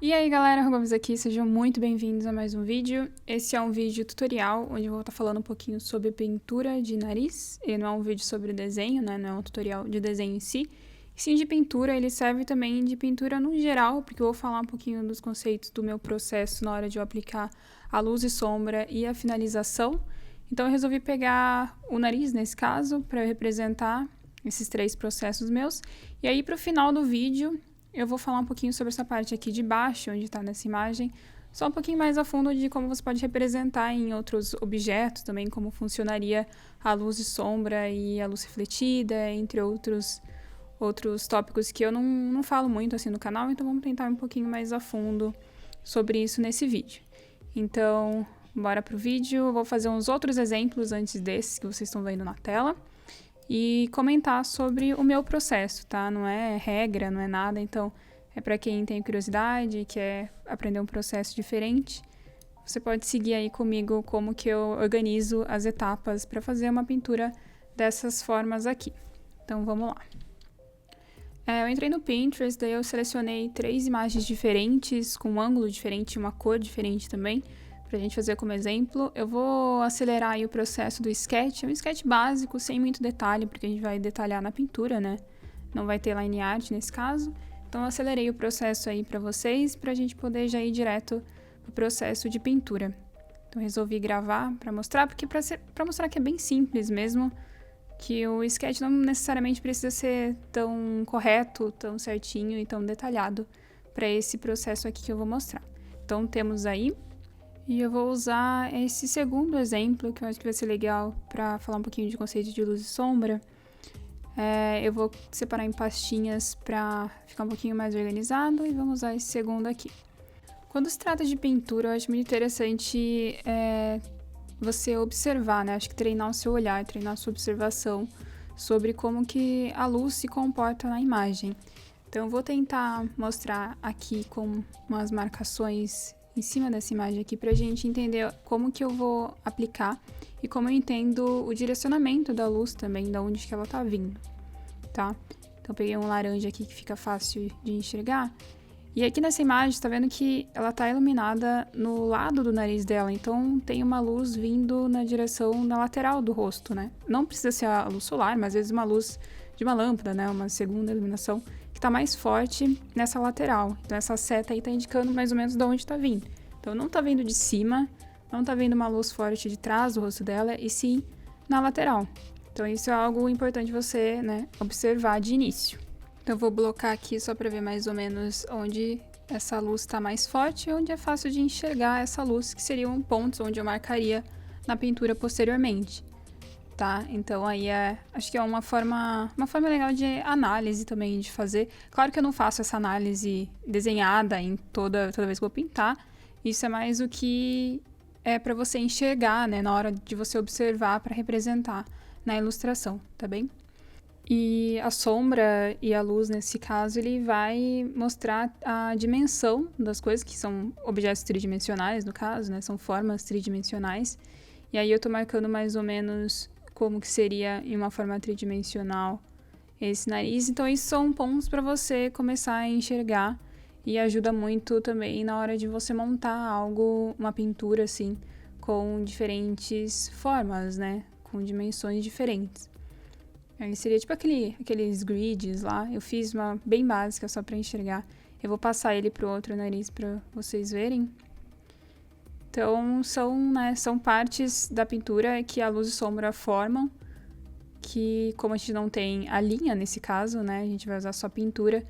E aí galera, Gomes aqui, sejam muito bem-vindos a mais um vídeo. Esse é um vídeo tutorial, onde eu vou estar falando um pouquinho sobre pintura de nariz. Ele não é um vídeo sobre desenho, né, não é um tutorial de desenho em si. E sim de pintura, ele serve também de pintura no geral, porque eu vou falar um pouquinho dos conceitos do meu processo na hora de eu aplicar a luz e sombra e a finalização. Então eu resolvi pegar o nariz, nesse caso, para representar esses três processos meus. E aí pro final do vídeo eu vou falar um pouquinho sobre essa parte aqui de baixo, onde está nessa imagem, só um pouquinho mais a fundo de como você pode representar em outros objetos, também como funcionaria a luz e sombra e a luz refletida, entre outros tópicos que eu não falo muito assim no canal, então vamos tentar um pouquinho mais a fundo sobre isso nesse vídeo. Então, bora pro vídeo, eu vou fazer uns outros exemplos antes desses que vocês estão vendo na tela. E comentar sobre o meu processo, tá? Não é regra, não é nada, então é para quem tem curiosidade e quer aprender um processo diferente. Você pode seguir aí comigo como que eu organizo as etapas para fazer uma pintura dessas formas aqui. Então vamos lá. Eu entrei no Pinterest, daí eu selecionei 3 imagens diferentes, com um ângulo diferente e uma cor diferente também, pra gente fazer como exemplo. Eu vou acelerar aí o processo do sketch, é um sketch básico, sem muito detalhe, porque a gente vai detalhar na pintura, né? Não vai ter line art nesse caso. Então eu acelerei o processo aí pra vocês, pra gente poder já ir direto pro processo de pintura. Então resolvi gravar pra mostrar, porque pra mostrar que é bem simples mesmo, que o sketch não necessariamente precisa ser tão correto, tão certinho e tão detalhado pra esse processo aqui que eu vou mostrar. Então temos aí. E eu vou usar esse segundo exemplo, que eu acho que vai ser legal para falar um pouquinho de conceito de luz e sombra. Eu vou separar em pastinhas para ficar um pouquinho mais organizado e vamos usar esse segundo aqui. Quando se trata de pintura, eu acho muito interessante você observar, né? Acho que treinar o seu olhar, treinar a sua observação sobre como que a luz se comporta na imagem. Então eu vou tentar mostrar aqui com umas marcações em cima dessa imagem aqui pra gente entender como que eu vou aplicar e como eu entendo o direcionamento da luz também, da onde que ela tá vindo, tá? Então eu peguei um laranja aqui que fica fácil de enxergar. E aqui nessa imagem, tá vendo que ela tá iluminada no lado do nariz dela, então tem uma luz vindo na direção, na lateral do rosto, né? Não precisa ser a luz solar, mas às vezes uma luz de uma lâmpada, né? Uma segunda iluminação que tá mais forte nessa lateral. Então essa seta aí tá indicando mais ou menos de onde tá vindo. Então não tá vindo de cima, não tá vindo uma luz forte de trás do rosto dela, e sim na lateral. Então isso é algo importante você, né, observar de início. Então eu vou blocar aqui só para ver mais ou menos onde essa luz está mais forte e onde é fácil de enxergar essa luz, que seriam pontos onde eu marcaria na pintura posteriormente. Tá? Então aí acho que é uma forma legal de análise também de fazer. Claro que eu não faço essa análise desenhada em toda vez que eu vou pintar. Isso é mais o que é para você enxergar, né, na hora de você observar para representar na ilustração, tá bem? E a sombra e a luz, nesse caso, ele vai mostrar a dimensão das coisas, que são objetos tridimensionais, no caso, né, são formas tridimensionais. E aí eu tô marcando mais ou menos como que seria em uma forma tridimensional esse nariz. Então isso são pontos para você começar a enxergar e ajuda muito também na hora de você montar algo, uma pintura assim, com diferentes formas, né, com dimensões diferentes. Aí seria tipo aqueles grids lá. Eu fiz uma bem básica só para enxergar. Eu vou passar ele pro outro nariz para vocês verem. Então, são partes da pintura que a luz e sombra formam, que como a gente não tem a linha nesse caso, né, a gente vai usar só pintura,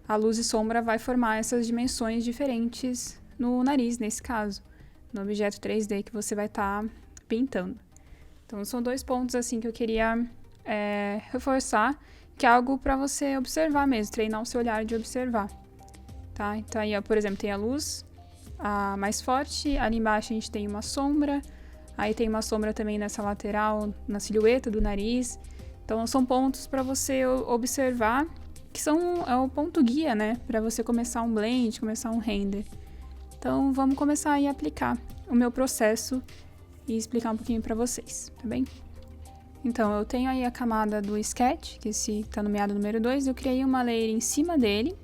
a luz e sombra vai formar essas dimensões diferentes no nariz, nesse caso, no objeto 3D que você vai estar pintando. Então, são 2 pontos assim que eu queria reforçar, que é algo para você observar mesmo, treinar o seu olhar de observar, tá? Então, aí, ó, por exemplo, tem a luz a mais forte, ali embaixo a gente tem uma sombra, aí tem uma sombra também nessa lateral, na silhueta do nariz. Então são pontos para você observar, que é o ponto guia, né, para você começar um blend, começar um render. Então vamos começar aí a aplicar o meu processo e explicar um pouquinho para vocês, tá bem? Então eu tenho aí a camada do sketch, que esse tá nomeado número 2, eu criei uma layer em cima dele.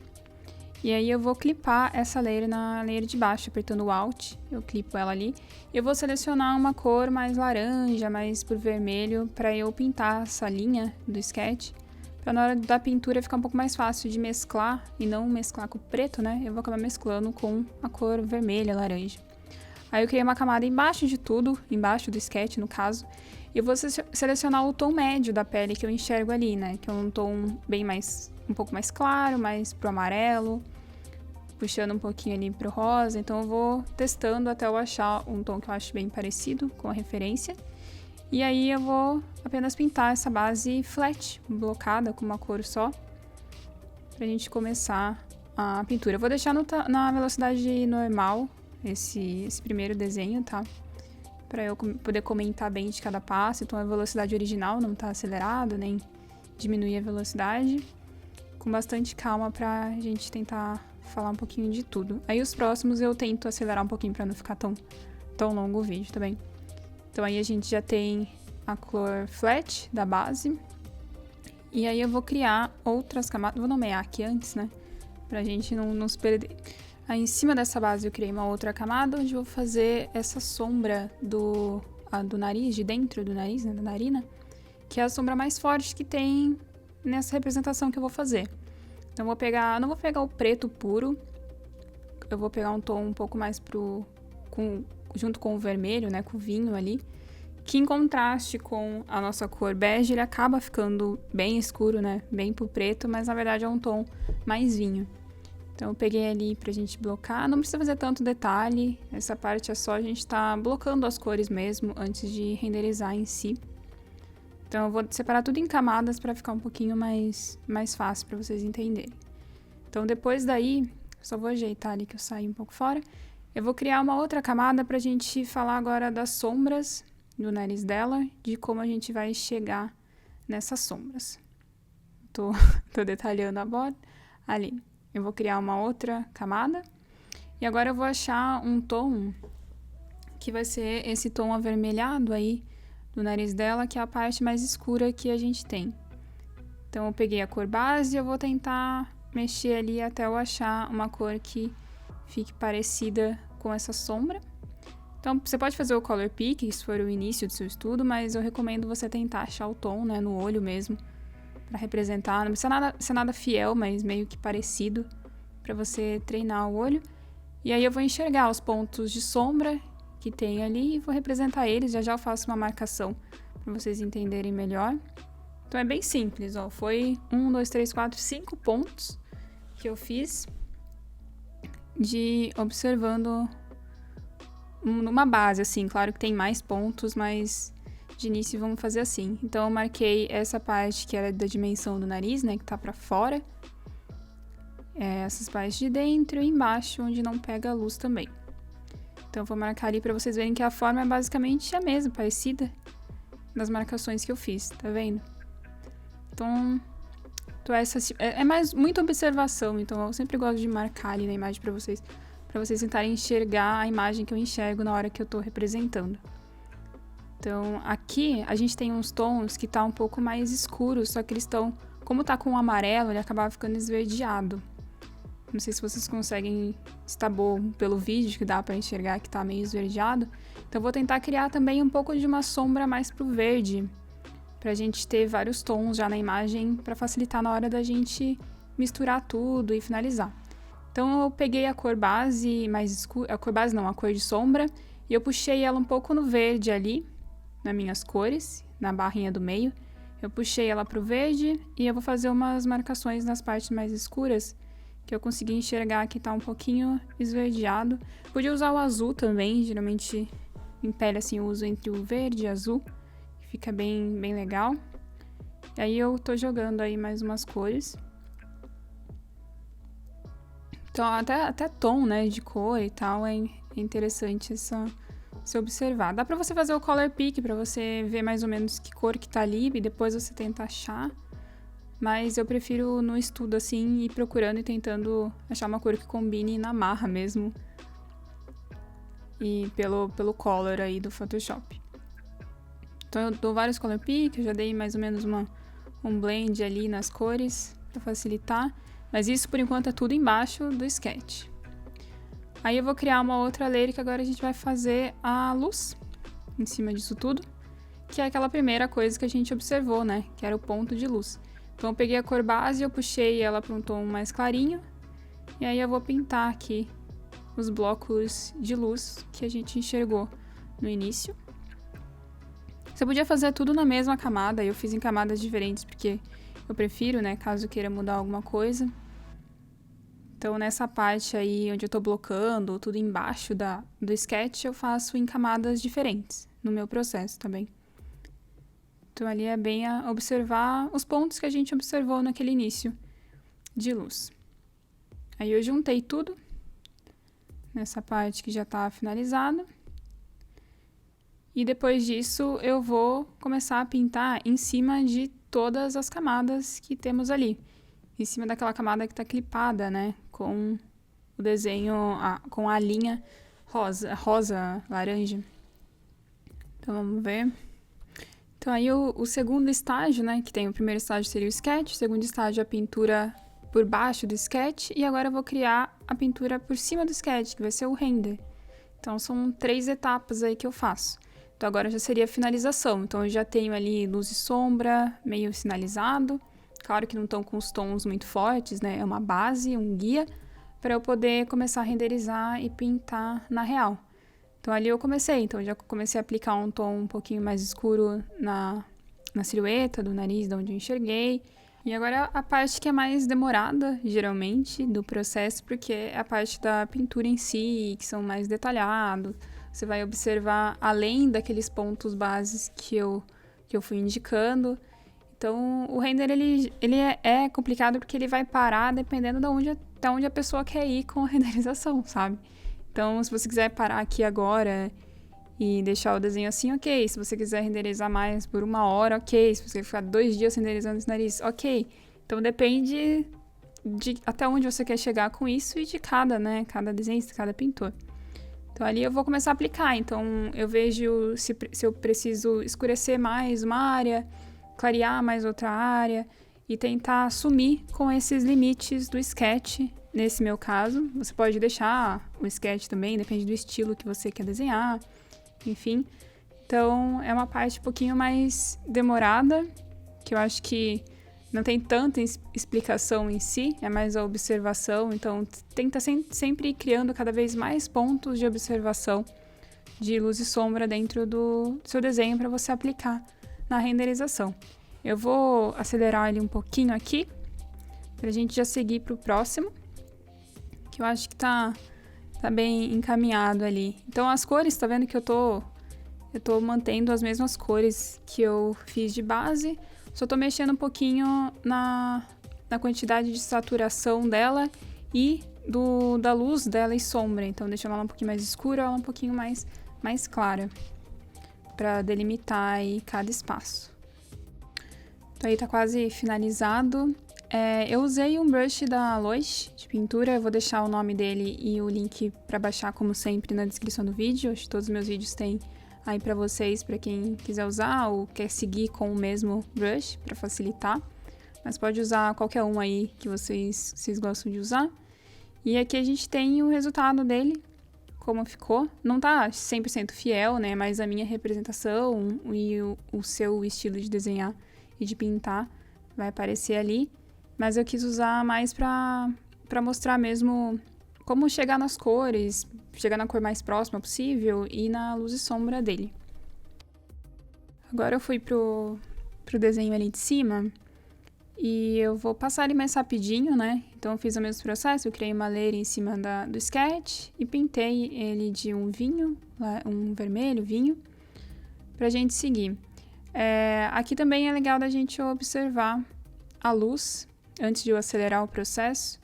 E aí eu vou clipar essa layer na layer de baixo, apertando o Alt, eu clipo ela ali. Eu vou selecionar uma cor mais laranja, mais pro vermelho, para eu pintar essa linha do sketch. Pra na hora da pintura ficar um pouco mais fácil de mesclar, e não mesclar com o preto, né? Eu vou acabar mesclando com a cor vermelha, laranja. Aí eu criei uma camada embaixo de tudo, embaixo do sketch no caso. E eu vou selecionar o tom médio da pele que eu enxergo ali, né? Que é um tom bem mais, um pouco mais claro, mais pro amarelo, puxando um pouquinho ali pro rosa. Então eu vou testando até eu achar um tom que eu acho bem parecido com a referência. E aí eu vou apenas pintar essa base flat, blocada, com uma cor só, pra gente começar a pintura. Eu vou deixar na velocidade normal esse primeiro desenho, tá? Pra eu poder comentar bem de cada passo. Então a velocidade original não tá acelerada, nem diminuir a velocidade. Com bastante calma pra gente tentar falar um pouquinho de tudo. Aí os próximos eu tento acelerar um pouquinho pra não ficar tão longo o vídeo também. Então aí a gente já tem a cor flat da base. E aí eu vou criar outras camadas. Vou nomear aqui antes, né? Pra gente não se perder. Aí em cima dessa base eu criei uma outra camada onde eu vou fazer essa sombra do nariz, de dentro do nariz, né, da narina, que é a sombra mais forte que tem nessa representação que eu vou fazer. Então eu vou pegar, não vou pegar o preto puro, eu vou pegar um tom um pouco mais junto com o vermelho, né, com o vinho ali, que em contraste com a nossa cor bege, ele acaba ficando bem escuro, né, bem pro preto, mas na verdade é um tom mais vinho. Então eu peguei ali pra gente blocar, não precisa fazer tanto detalhe, essa parte é só a gente tá blocando as cores mesmo antes de renderizar em si. Então eu vou separar tudo em camadas pra ficar um pouquinho mais fácil pra vocês entenderem. Então depois daí, só vou ajeitar ali que eu saí um pouco fora, eu vou criar uma outra camada pra gente falar agora das sombras do nariz dela, de como a gente vai chegar nessas sombras. Tô detalhando a borda ali. Eu vou criar uma outra camada. E agora eu vou achar um tom que vai ser esse tom avermelhado aí do nariz dela, que é a parte mais escura que a gente tem. Então eu peguei a cor base e eu vou tentar mexer ali até eu achar uma cor que fique parecida com essa sombra. Então você pode fazer o color pick, se for o início do seu estudo, mas eu recomendo você tentar achar o tom, né, no olho mesmo, para representar. Não precisa ser nada fiel, mas meio que parecido, para você treinar o olho. E aí eu vou enxergar os pontos de sombra que tem ali e vou representar eles. Já eu faço uma marcação para vocês entenderem melhor. Então é bem simples, ó. Foi 1, 2, 3, 4, 5 pontos que eu fiz de observando numa base, assim. Claro que tem mais pontos, mas de início vamos fazer assim. Então eu marquei essa parte que era da dimensão do nariz, né, que tá pra fora. Essas partes de dentro e embaixo, onde não pega a luz também. Então eu vou marcar ali pra vocês verem que a forma é basicamente a mesma, parecida das marcações que eu fiz, tá vendo? Então essa é mais muita observação, então eu sempre gosto de marcar ali na imagem pra vocês tentarem enxergar a imagem que eu enxergo na hora que eu tô representando. Então, aqui a gente tem uns tons que tá um pouco mais escuros, só que eles estão, como tá com o amarelo, ele acaba ficando esverdeado. Não sei se vocês conseguem, se tá bom pelo vídeo, que dá pra enxergar que tá meio esverdeado. Então, eu vou tentar criar também um pouco de uma sombra mais pro verde, pra gente ter vários tons já na imagem, pra facilitar na hora da gente misturar tudo e finalizar. Então, eu peguei a cor base mais escura, a cor de sombra, e eu puxei ela um pouco no verde ali, nas minhas cores, na barrinha do meio. Eu puxei ela pro verde e eu vou fazer umas marcações nas partes mais escuras, que eu consegui enxergar que tá um pouquinho esverdeado. Podia usar o azul também, geralmente em pele assim eu uso entre o verde e azul, que fica bem legal. E aí eu tô jogando aí mais umas cores. Então até tom, né, de cor e tal, é interessante se observar. Dá pra você fazer o color pick pra você ver mais ou menos que cor que tá ali e depois você tenta achar. Mas eu prefiro no estudo assim, ir procurando e tentando achar uma cor que combine na marra mesmo. E pelo color aí do Photoshop. Então eu dou vários color pick, eu já dei mais ou menos um blend ali nas cores pra facilitar. Mas isso, por enquanto, é tudo embaixo do sketch. Aí eu vou criar uma outra layer que agora a gente vai fazer a luz em cima disso tudo, que é aquela primeira coisa que a gente observou, né? Que era o ponto de luz. Então eu peguei a cor base, eu puxei ela para um tom mais clarinho, e aí eu vou pintar aqui os blocos de luz que a gente enxergou no início. Você podia fazer tudo na mesma camada, eu fiz em camadas diferentes porque eu prefiro, né, caso queira mudar alguma coisa. Então nessa parte aí onde eu tô blocando, tudo embaixo do sketch, eu faço em camadas diferentes no meu processo também. Então ali é bem a observar os pontos que a gente observou naquele início de luz. Aí eu juntei tudo nessa parte que já tá finalizada. E depois disso eu vou começar a pintar em cima de todas as camadas que temos ali. Em cima daquela camada que tá clipada, né? Com o desenho, com a linha rosa, laranja. Então vamos ver. Então aí o segundo estágio, né? Que tem o primeiro estágio seria o sketch, o segundo estágio é a pintura por baixo do sketch, e agora eu vou criar a pintura por cima do sketch, que vai ser o render. Então são 3 etapas aí que eu faço. Então agora já seria a finalização. Então eu já tenho ali luz e sombra meio sinalizado. Claro que não estão com os tons muito fortes, né? É uma base, um guia, para eu poder começar a renderizar e pintar na real. Então ali eu comecei. Então eu já comecei a aplicar um tom um pouquinho mais escuro na silhueta do nariz, de onde eu enxerguei. E agora a parte que é mais demorada, geralmente, do processo, porque é a parte da pintura em si, que são mais detalhados. Você vai observar além daqueles pontos bases que eu fui indicando. Então, o render, ele é complicado porque ele vai parar dependendo de onde a pessoa quer ir com a renderização, sabe? Então, se você quiser parar aqui agora e deixar o desenho assim, ok. Se você quiser renderizar mais por 1 hora, ok. Se você ficar 2 dias renderizando esse nariz, ok. Então, depende de até onde você quer chegar com isso e de cada desenhista, cada pintor. Então, ali eu vou começar a aplicar. Então, eu vejo se eu preciso escurecer mais uma área, clarear mais outra área e tentar assumir com esses limites do sketch, nesse meu caso. Você pode deixar o sketch também, depende do estilo que você quer desenhar, enfim. Então, é uma parte um pouquinho mais demorada, que eu acho que não tem tanta explicação em si, é mais a observação. Então, tenta sempre ir criando cada vez mais pontos de observação de luz e sombra dentro do seu desenho para você aplicar na renderização. Eu vou acelerar ele um pouquinho aqui, pra gente já seguir pro próximo, que eu acho que tá bem encaminhado ali. Então as cores, tá vendo que eu tô mantendo as mesmas cores que eu fiz de base, só tô mexendo um pouquinho na quantidade de saturação dela e da luz dela e sombra. Então deixando ela um pouquinho mais escura, ela um pouquinho mais clara, para delimitar aí cada espaço. Então aí tá quase finalizado. Eu usei um brush da Loesch de pintura, eu vou deixar o nome dele e o link para baixar como sempre na descrição do vídeo. Acho que todos os meus vídeos têm aí para vocês, para quem quiser usar ou quer seguir com o mesmo brush para facilitar. Mas pode usar qualquer um aí que vocês gostam de usar. E aqui a gente tem o resultado dele, como ficou. Não tá 100% fiel, né? Mas a minha representação e o seu estilo de desenhar e de pintar vai aparecer ali. Mas eu quis usar mais pra mostrar mesmo como chegar nas cores, chegar na cor mais próxima possível e na luz e sombra dele. Agora eu fui pro desenho ali de cima e eu vou passar ele mais rapidinho, né? Então eu fiz o mesmo processo, eu criei uma layer em cima do sketch e pintei ele de um vinho, um vermelho, vinho, pra gente seguir. Aqui também é legal da gente observar a luz antes de eu acelerar o processo.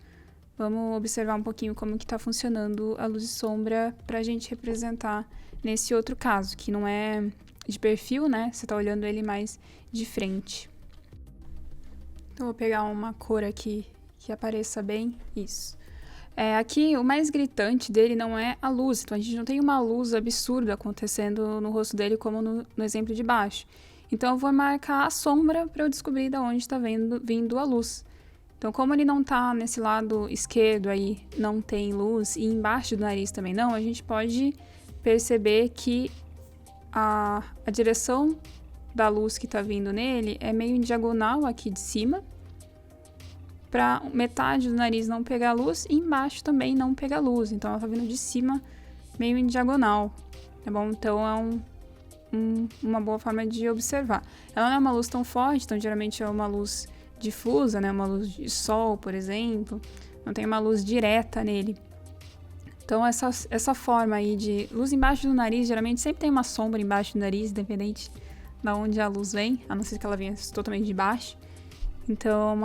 Vamos observar um pouquinho como que tá funcionando a luz e sombra pra gente representar nesse outro caso, que não é de perfil, né? Você tá olhando ele mais de frente. Então, vou pegar uma cor aqui que apareça bem. Isso. Aqui, o mais gritante dele não é a luz. Então, a gente não tem uma luz absurda acontecendo no rosto dele, como no exemplo de baixo. Então, eu vou marcar a sombra para eu descobrir de onde está vindo a luz. Então, como ele não tá nesse lado esquerdo aí, não tem luz, e embaixo do nariz também não, a gente pode perceber que a direção da luz que tá vindo nele é meio em diagonal aqui de cima, para metade do nariz não pegar luz e embaixo também não pegar luz. Então, ela tá vindo de cima, meio em diagonal, tá bom? Então, é uma boa forma de observar. Ela não é uma luz tão forte, então geralmente é uma luz difusa, né? Uma luz de sol, por exemplo. Não tem uma luz direta nele. Então, essa forma aí de luz embaixo do nariz, geralmente sempre tem uma sombra embaixo do nariz, independente de onde a luz vem, a não ser que ela venha totalmente de baixo. Então,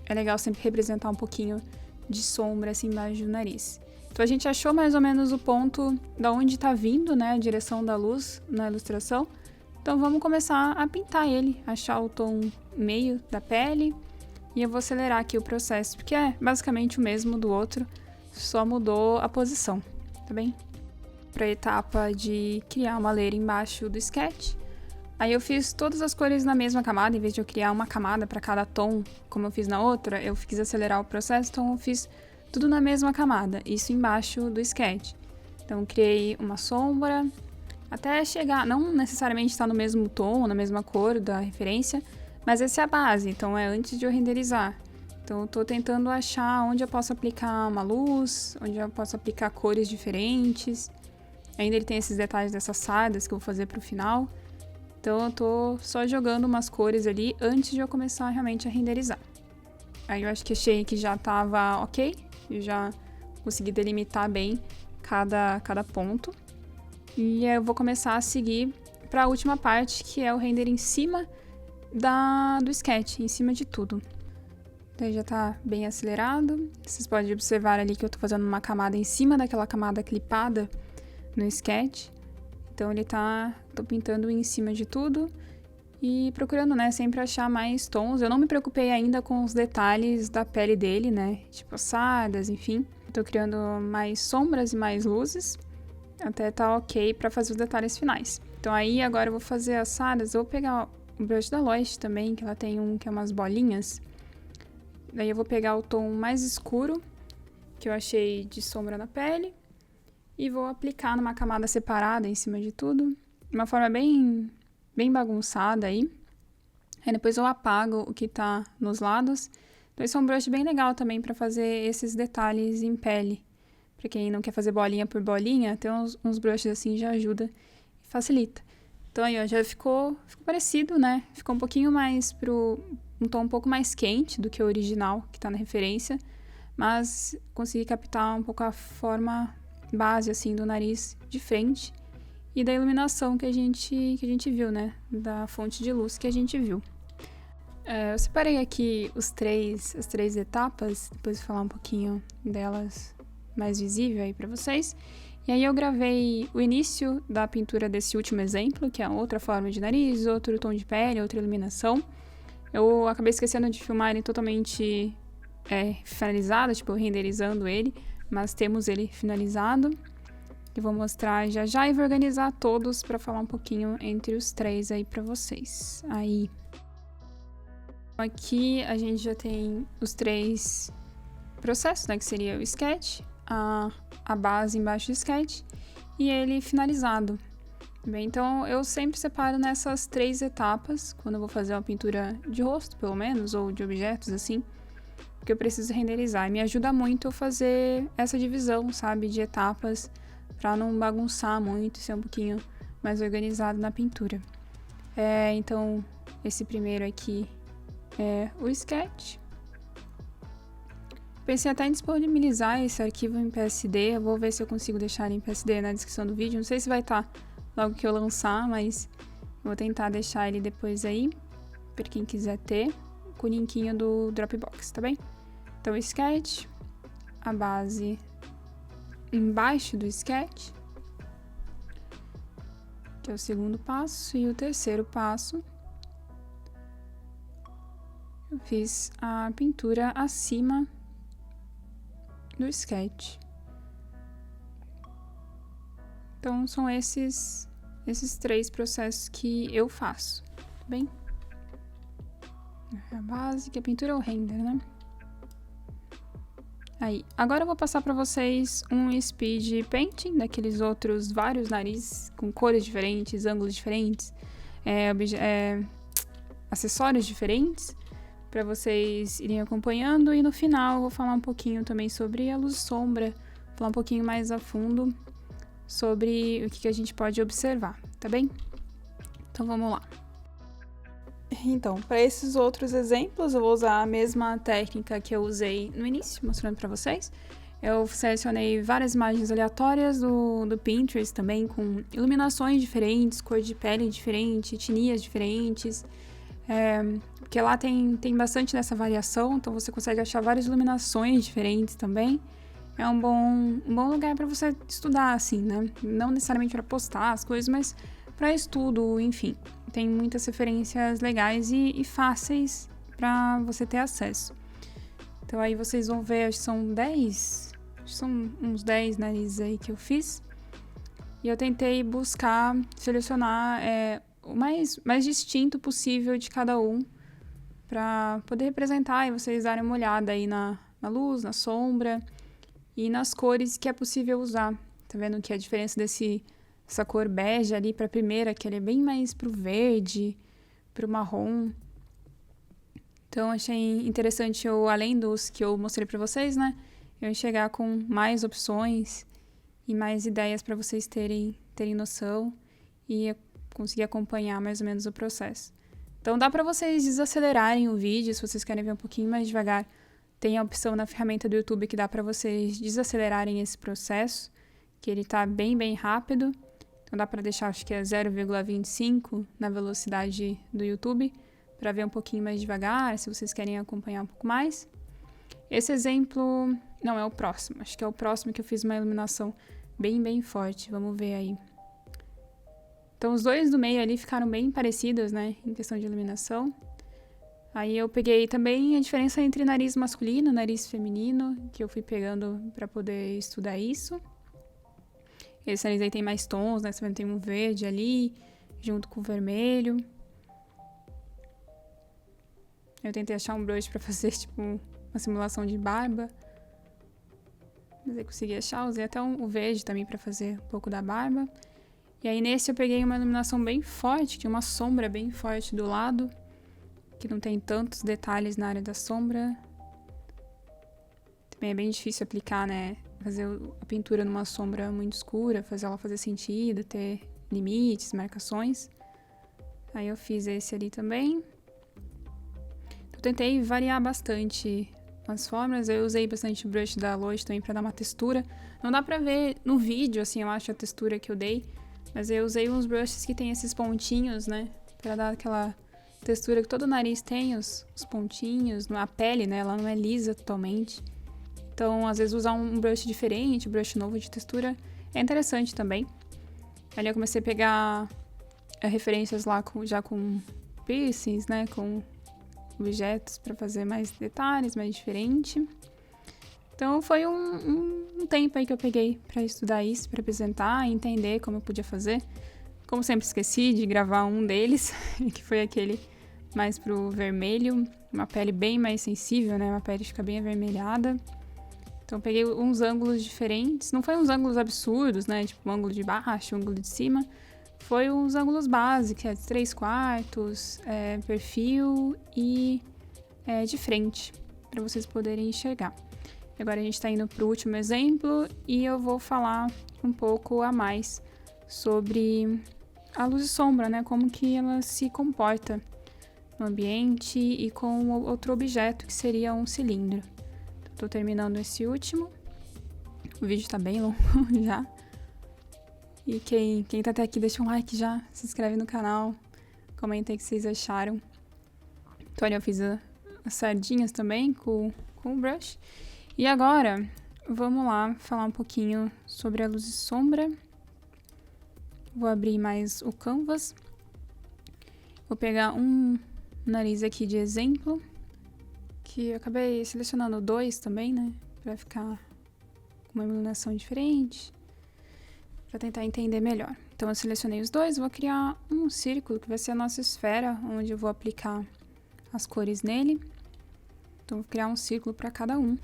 é legal sempre representar um pouquinho de sombra assim embaixo do nariz. Então, a gente achou mais ou menos o ponto da onde está vindo, né, a direção da luz na ilustração. Então, vamos começar a pintar ele, achar o tom meio da pele. E eu vou acelerar aqui o processo, porque é basicamente o mesmo do outro, só mudou a posição, tá bem? Para a etapa de criar uma layer embaixo do sketch, aí eu fiz todas as cores na mesma camada, em vez de eu criar uma camada para cada tom, como eu fiz na outra, eu quis acelerar o processo, então eu fiz tudo na mesma camada, isso embaixo do sketch. Então, criei uma sombra, até chegar, não necessariamente estar no mesmo tom, na mesma cor da referência, mas essa é a base, então é antes de eu renderizar. Então, eu tô tentando achar onde eu posso aplicar uma luz, onde eu posso aplicar cores diferentes. Ainda ele tem esses detalhes dessas sardas que eu vou fazer pro final. Então, eu tô só jogando umas cores ali antes de eu começar realmente a renderizar. Aí eu acho que achei que já tava ok. Eu já consegui delimitar bem cada ponto. E aí eu vou começar a seguir para a última parte, que é o render em cima do sketch, em cima de tudo. Então já tá bem acelerado. Vocês podem observar ali que eu tô fazendo uma camada em cima daquela camada clipada no sketch. Então ele tô pintando em cima de tudo e procurando, né, sempre achar mais tons. Eu não me preocupei ainda com os detalhes da pele dele, né, tipo sardas, enfim. Tô criando mais sombras e mais luzes, até tá ok pra fazer os detalhes finais. Então aí agora eu vou fazer as sardas, eu vou pegar o brush da Loist também, que ela tem que é umas bolinhas. Daí eu vou pegar o tom mais escuro, que eu achei de sombra na pele, e vou aplicar numa camada separada em cima de tudo, de uma forma bem bagunçada aí. Aí depois eu apago o que tá nos lados. Então esse é um brush bem legal também para fazer esses detalhes em pele. Para quem não quer fazer bolinha por bolinha, ter uns brushes assim já ajuda e facilita. Então aí, ó, já ficou parecido, né? Ficou um pouquinho mais um tom um pouco mais quente do que o original, que tá na referência. Mas consegui captar um pouco a forma base, assim, do nariz de frente. E da iluminação que a gente viu, né? Da fonte de luz que a gente viu. Eu separei aqui as três etapas, depois vou falar um pouquinho delas mais visível aí pra vocês. E aí eu gravei o início da pintura desse último exemplo, que é outra forma de nariz, outro tom de pele, outra iluminação. Eu acabei esquecendo de filmar ele totalmente finalizado, tipo, renderizando ele, mas temos ele finalizado. Eu vou mostrar já já e vou organizar todos para falar um pouquinho entre os três aí para vocês. Aí, aqui a gente já tem os três processos, né, que seria o sketch, a base embaixo do sketch e ele finalizado. Bem, então eu sempre separo nessas três etapas, quando eu vou fazer uma pintura de rosto, pelo menos, ou de objetos assim, porque eu preciso renderizar. E me ajuda muito a fazer essa divisão, sabe, de etapas, para não bagunçar muito, ser um pouquinho mais organizado na pintura. Então, esse primeiro aqui é o sketch. Pensei até em disponibilizar esse arquivo em PSD, eu vou ver se eu consigo deixar ele em PSD na descrição do vídeo. Não sei se vai estar logo que eu lançar, mas vou tentar deixar ele depois aí, para quem quiser ter, com o linkinho do Dropbox, tá bem? Então, o sketch, a base embaixo do sketch, que é o segundo passo, e o terceiro passo, eu fiz a pintura acima do sketch. Então, são esses três processos que eu faço, tá bem? A base, que a pintura é o render, né? Aí, agora eu vou passar para vocês um speed painting daqueles outros vários narizes com cores diferentes, ângulos diferentes, acessórios diferentes, para vocês irem acompanhando. E no final eu vou falar um pouquinho também sobre a luz e sombra, falar um pouquinho mais a fundo sobre o que a gente pode observar, tá bem? Então vamos lá. Então, para esses outros exemplos, eu vou usar a mesma técnica que eu usei no início, mostrando para vocês. Eu selecionei várias imagens aleatórias do Pinterest também, com iluminações diferentes, cor de pele diferente, etnias diferentes. Porque lá tem bastante dessa variação, então você consegue achar várias iluminações diferentes também. É um bom lugar para você estudar, assim, né? Não necessariamente para postar as coisas, mas para estudo, enfim. Tem muitas referências legais e fáceis para você ter acesso. Então aí vocês vão ver, acho que são uns 10 narizes aí que eu fiz. E eu tentei selecionar o mais distinto possível de cada um, para poder representar e vocês darem uma olhada aí na luz, na sombra e nas cores que é possível usar. Tá vendo que a diferença dessa cor bege ali para a primeira, que ela é bem mais pro verde, pro marrom. Então achei interessante além dos que eu mostrei para vocês, né, eu chegar com mais opções e mais ideias para vocês terem noção e conseguir acompanhar mais ou menos o processo. Então dá para vocês desacelerarem o vídeo se vocês querem ver um pouquinho mais devagar. Tem a opção na ferramenta do YouTube que dá para vocês desacelerarem esse processo, que ele tá bem rápido. Então dá para deixar, acho que é 0,25 na velocidade do YouTube, para ver um pouquinho mais devagar, se vocês querem acompanhar um pouco mais. Esse exemplo não é o próximo, acho que é o próximo que eu fiz uma iluminação bem forte. Vamos ver aí. Então os dois do meio ali ficaram bem parecidos, né, em questão de iluminação. Aí eu peguei também a diferença entre nariz masculino e nariz feminino, que eu fui pegando para poder estudar isso. Esse nariz aí tem mais tons, né, você vê, tem um verde ali, junto com o vermelho. Eu tentei achar um brush para fazer, tipo, uma simulação de barba. Mas aí consegui achar, usei até o verde também para fazer um pouco da barba. E aí nesse eu peguei uma iluminação bem forte, tinha uma sombra bem forte do lado, que não tem tantos detalhes na área da sombra. Também é bem difícil aplicar, né, fazer a pintura numa sombra muito escura, fazer ela fazer sentido, ter limites, marcações. Aí eu fiz esse ali também. Eu tentei variar bastante as formas, eu usei bastante brush da Lotte também pra dar uma textura. Não dá pra ver no vídeo, assim, eu acho, a textura que eu dei, mas eu usei uns brushes que tem esses pontinhos, né, pra dar aquela textura que todo o nariz tem, os pontinhos, a pele, né, ela não é lisa totalmente. Então, às vezes, usar um brush diferente, um brush novo de textura, é interessante também. Ali eu comecei a pegar referências lá já com piercings, né, com objetos para fazer mais detalhes, mais diferente. Então foi um tempo aí que eu peguei para estudar isso, para apresentar, entender como eu podia fazer. Como sempre esqueci de gravar um deles, que foi aquele mais pro vermelho, uma pele bem mais sensível, né? Uma pele fica bem avermelhada. Então peguei uns ângulos diferentes, não foi uns ângulos absurdos, né? Tipo um ângulo de baixo, um ângulo de cima. Foi uns ângulos básicos, 3/4, perfil e de frente, para vocês poderem enxergar. Agora a gente está indo para o último exemplo e eu vou falar um pouco a mais sobre a luz e sombra, né? Como que ela se comporta no ambiente e com outro objeto, que seria um cilindro. Estou terminando esse último. O vídeo está bem longo já. E quem tá até aqui, deixa um like já, se inscreve no canal, comenta aí o que vocês acharam. Então eu fiz as sardinhas também com o brush. E agora, vamos lá falar um pouquinho sobre a luz e sombra. Vou abrir mais o canvas. Vou pegar um nariz aqui de exemplo, que eu acabei selecionando 2 também, né, pra ficar com uma iluminação diferente, para tentar entender melhor. Então eu selecionei os 2, vou criar um círculo que vai ser a nossa esfera, onde eu vou aplicar as cores nele. Então vou criar um círculo para cada um.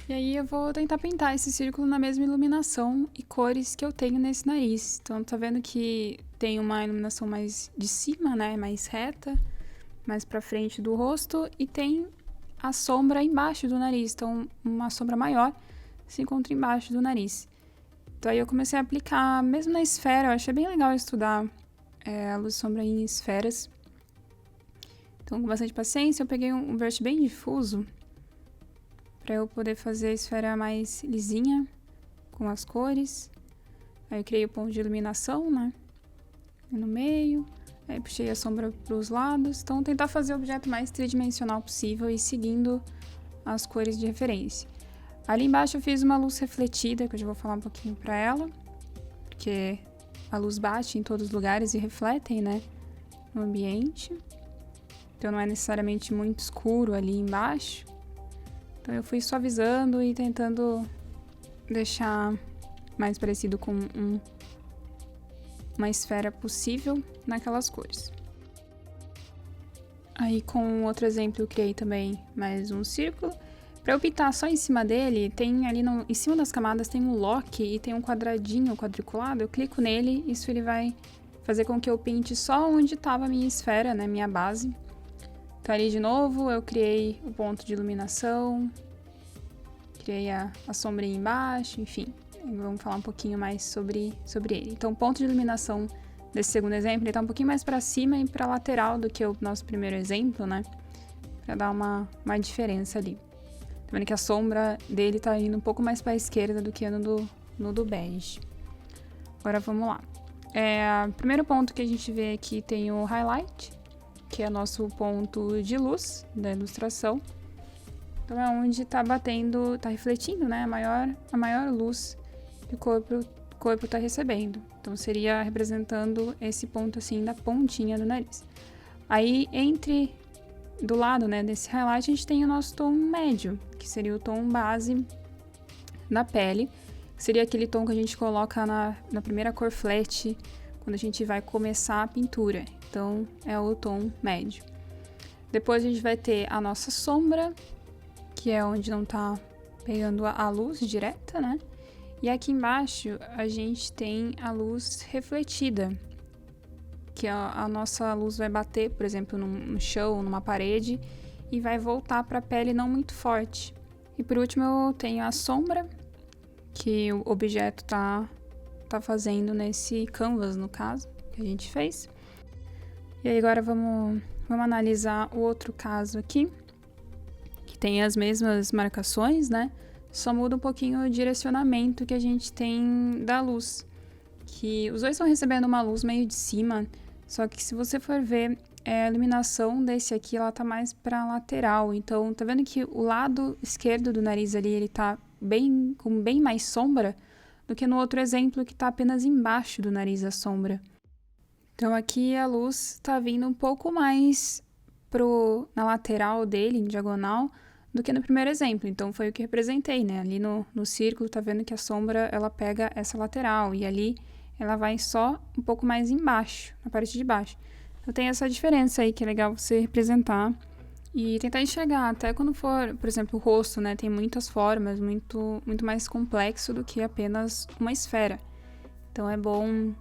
E aí eu vou tentar pintar esse círculo na mesma iluminação e cores que eu tenho nesse nariz. Então tá vendo que tem uma iluminação mais de cima, né, mais reta, mais pra frente do rosto, e tem a sombra embaixo do nariz. Então uma sombra maior se encontra embaixo do nariz. Então aí eu comecei a aplicar, mesmo na esfera, eu achei bem legal estudar a luz e sombra em esferas. Então com bastante paciência eu peguei um brush bem difuso, para eu poder fazer a esfera mais lisinha, com as cores. Aí eu criei o ponto de iluminação, né, no meio. Aí puxei a sombra para os lados. Então tentar fazer o objeto mais tridimensional possível e seguindo as cores de referência. Ali embaixo eu fiz uma luz refletida, que eu já vou falar um pouquinho para ela. Porque a luz bate em todos os lugares e refletem, né, no ambiente. Então não é necessariamente muito escuro ali embaixo. Então eu fui suavizando e tentando deixar mais parecido com uma esfera possível naquelas cores. Aí com outro exemplo eu criei também mais um círculo. Para eu pintar só em cima dele, tem ali em cima das camadas tem um lock e tem um quadradinho quadriculado. Eu clico nele, isso ele vai fazer com que eu pinte só onde estava a minha esfera, né, minha base. Então ali de novo eu criei o ponto de iluminação, criei a sombrinha embaixo, enfim. Vamos falar um pouquinho mais sobre ele. Então o ponto de iluminação desse segundo exemplo, ele tá um pouquinho mais para cima e para lateral do que o nosso primeiro exemplo, né? Para dar uma diferença ali. Tá vendo que a sombra dele tá indo um pouco mais para a esquerda do que no do bege. Agora vamos lá. O primeiro ponto que a gente vê aqui tem o highlight, que é nosso ponto de luz da ilustração. Então é onde tá batendo, tá refletindo, né, a maior luz que o corpo tá recebendo. Então seria representando esse ponto assim da pontinha do nariz. Aí do lado, né, desse highlight a gente tem o nosso tom médio, que seria o tom base da pele, que seria aquele tom que a gente coloca na primeira cor flat, quando a gente vai começar a pintura. Então, é o tom médio. Depois a gente vai ter a nossa sombra, que é onde não tá pegando a luz direta, né? E aqui embaixo a gente tem a luz refletida, que a nossa luz vai bater, por exemplo, no chão, numa parede, e vai voltar para a pele não muito forte. E por último eu tenho a sombra, que o objeto tá fazendo nesse canvas, no caso, que a gente fez. E aí agora vamos analisar o outro caso aqui, que tem as mesmas marcações, né? Só muda um pouquinho o direcionamento que a gente tem da luz. Que os dois estão recebendo uma luz meio de cima, só que se você for ver, a iluminação desse aqui, ela tá mais pra lateral. Então, tá vendo que o lado esquerdo do nariz ali, ele tá com bem mais sombra do que no outro exemplo que tá apenas embaixo do nariz a sombra. Então aqui a luz tá vindo um pouco mais na lateral dele, em diagonal, do que no primeiro exemplo. Então foi o que representei, né? Ali no círculo tá vendo que a sombra, ela pega essa lateral, e ali ela vai só um pouco mais embaixo, na parte de baixo. Então tem essa diferença aí que é legal você representar e tentar enxergar, até quando for, por exemplo, o rosto, né? Tem muitas formas, muito mais complexo do que apenas uma esfera. Então é bom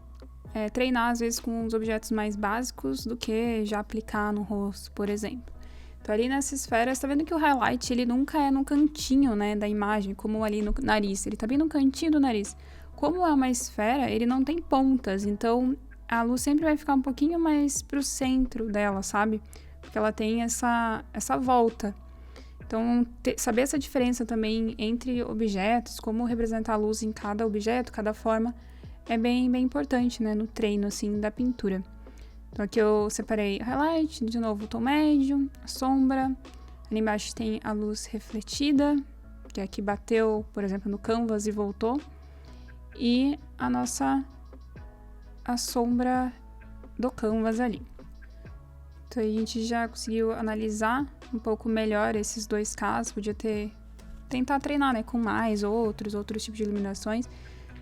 treinar, às vezes, com os objetos mais básicos do que já aplicar no rosto, por exemplo. Então ali nessa esfera, você tá vendo que o highlight, ele nunca é no cantinho, né, da imagem, como ali no nariz. Ele tá bem no cantinho do nariz. Como é uma esfera, ele não tem pontas, então a luz sempre vai ficar um pouquinho mais pro centro dela, sabe? Porque ela tem essa volta. Então, saber essa diferença também entre objetos, como representar a luz em cada objeto, cada forma, é bem importante, né, no treino, assim, da pintura. Então aqui eu separei o highlight, de novo o tom médio, a sombra, ali embaixo tem a luz refletida, que aqui bateu, por exemplo, no canvas e voltou, e a sombra do canvas ali. Então a gente já conseguiu analisar um pouco melhor esses dois casos, podia tentar treinar, né, com mais outros tipos de iluminações.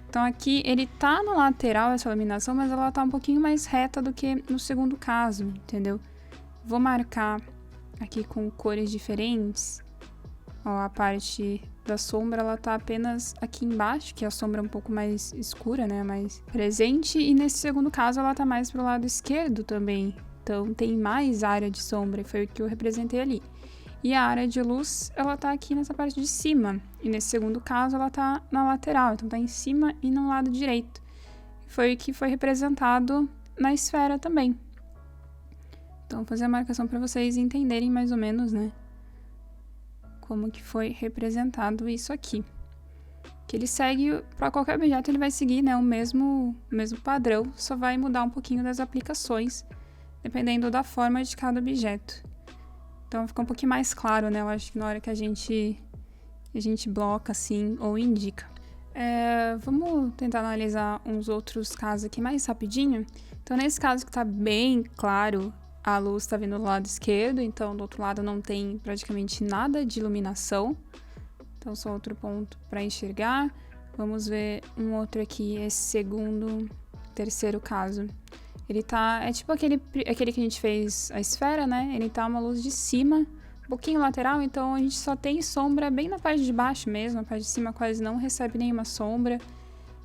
Então aqui ele tá no lateral essa iluminação, mas ela tá um pouquinho mais reta do que no segundo caso, entendeu? Vou marcar aqui com cores diferentes, ó, a parte da sombra, ela tá apenas aqui embaixo, que é a sombra um pouco mais escura, né, mais presente, e nesse segundo caso ela tá mais pro lado esquerdo também, então tem mais área de sombra, foi o que eu representei ali. E a área de luz, ela tá aqui nessa parte de cima, e nesse segundo caso ela tá na lateral, então tá em cima e no lado direito. Foi o que foi representado na esfera também. Então vou fazer a marcação para vocês entenderem mais ou menos, né, como que foi representado isso aqui. Que ele segue, para qualquer objeto ele vai seguir, né, o mesmo padrão, só vai mudar um pouquinho das aplicações, dependendo da forma de cada objeto. Então fica um pouquinho mais claro, né, eu acho que na hora que a gente bloca assim, ou indica. Vamos tentar analisar uns outros casos aqui mais rapidinho. Então nesse caso que tá bem claro, a luz está vindo do lado esquerdo, então do outro lado não tem praticamente nada de iluminação. Então só outro ponto para enxergar. Vamos ver um outro aqui, esse terceiro caso. Ele tá, é tipo aquele que a gente fez a esfera, né? Ele tá uma luz de cima, um pouquinho lateral, então a gente só tem sombra bem na parte de baixo mesmo, a parte de cima quase não recebe nenhuma sombra.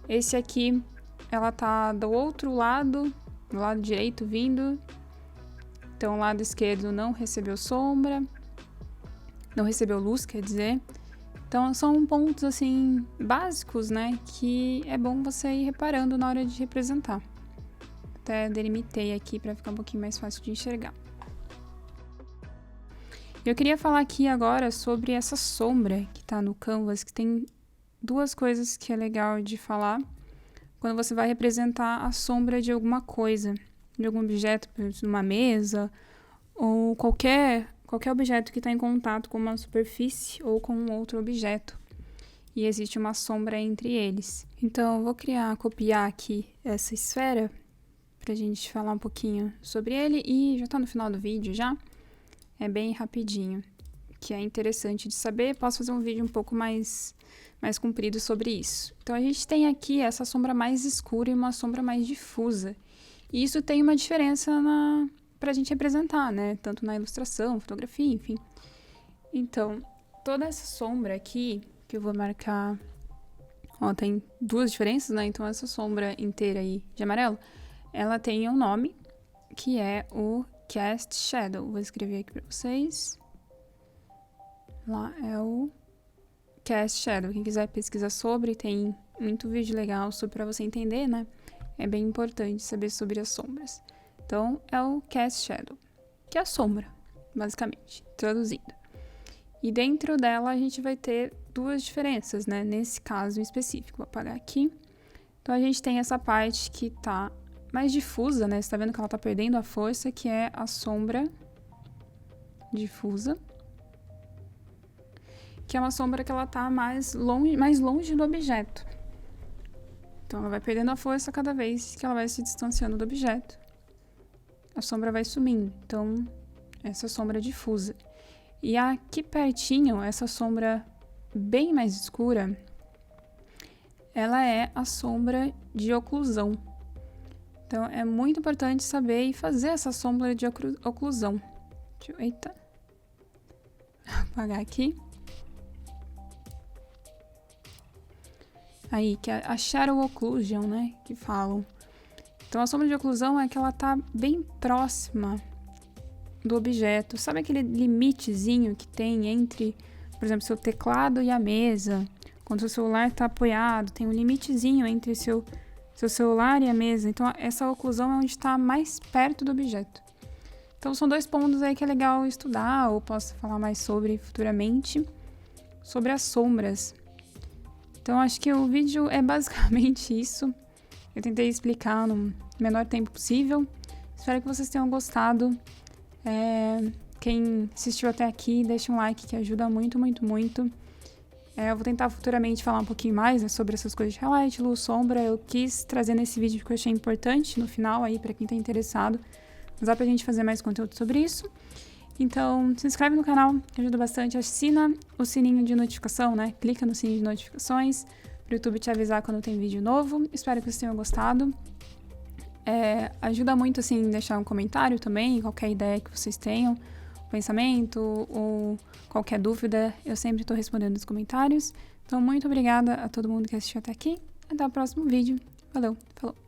Esse aqui, ela tá do outro lado, do lado direito vindo. Então o lado esquerdo não recebeu sombra, não recebeu luz, quer dizer. Então são pontos assim básicos, né, que é bom você ir reparando na hora de representar. Até delimitei aqui para ficar um pouquinho mais fácil de enxergar. Eu queria falar aqui agora sobre essa sombra que está no canvas, que tem duas coisas que é legal de falar quando você vai representar a sombra de alguma coisa, de algum objeto, por exemplo, uma mesa, ou qualquer objeto que está em contato com uma superfície ou com um outro objeto. E existe uma sombra entre eles. Então, eu vou copiar aqui essa esfera pra gente falar um pouquinho sobre ele, e já tá no final do vídeo já, é bem rapidinho, que é interessante de saber. Posso fazer um vídeo um pouco mais comprido sobre isso. Então a gente tem aqui essa sombra mais escura e uma sombra mais difusa, e isso tem uma diferença pra gente representar, né, tanto na ilustração, fotografia, enfim. Então, toda essa sombra aqui, que eu vou marcar, ó, tem duas diferenças, né, então essa sombra inteira aí de amarelo, ela tem um nome, que é o Cast Shadow. Vou escrever aqui para vocês. Lá é o Cast Shadow. Quem quiser pesquisar sobre, tem muito vídeo legal para você entender, né? É bem importante saber sobre as sombras. Então, é o Cast Shadow, que é a sombra, basicamente, traduzindo. E dentro dela a gente vai ter duas diferenças, né? Nesse caso em específico. Vou apagar aqui. Então, a gente tem essa parte que tá mais difusa, né? Você tá vendo que ela tá perdendo a força, que é a sombra difusa. Que é uma sombra que ela tá mais longe do objeto. Então ela vai perdendo a força cada vez que ela vai se distanciando do objeto. A sombra vai sumindo. Então, essa sombra difusa. E aqui pertinho, essa sombra bem mais escura, ela é a sombra de oclusão. Então, é muito importante saber e fazer essa sombra de oclusão. Eita. Vou apagar aqui. Aí, que é a shadow occlusion, né? Que falam. Então, a sombra de oclusão é que ela tá bem próxima do objeto. Sabe aquele limitezinho que tem entre, por exemplo, seu teclado e a mesa? Quando o seu celular tá apoiado, tem um limitezinho entre seu celular e a mesa. Então, essa oclusão é onde está mais perto do objeto. Então, são dois pontos aí que é legal estudar, ou posso falar mais sobre futuramente, sobre as sombras. Então, acho que o vídeo é basicamente isso. Eu tentei explicar no menor tempo possível. Espero que vocês tenham gostado. Quem assistiu até aqui, deixa um like que ajuda muito, muito, muito. Eu vou tentar futuramente falar um pouquinho mais, né, sobre essas coisas de highlight, luz, sombra. Eu quis trazer nesse vídeo porque eu achei importante no final aí, pra quem tá interessado. Mas dá pra gente fazer mais conteúdo sobre isso. Então, se inscreve no canal, que ajuda bastante. Assina o sininho de notificação, né? Clica no sininho de notificações para o YouTube te avisar quando tem vídeo novo. Espero que vocês tenham gostado. Ajuda muito, assim, deixar um comentário também, qualquer ideia que vocês tenham. pensamento ou qualquer dúvida, eu sempre estou respondendo nos comentários. Então, muito obrigada a todo mundo que assistiu até aqui. Até o próximo vídeo. Valeu, falou!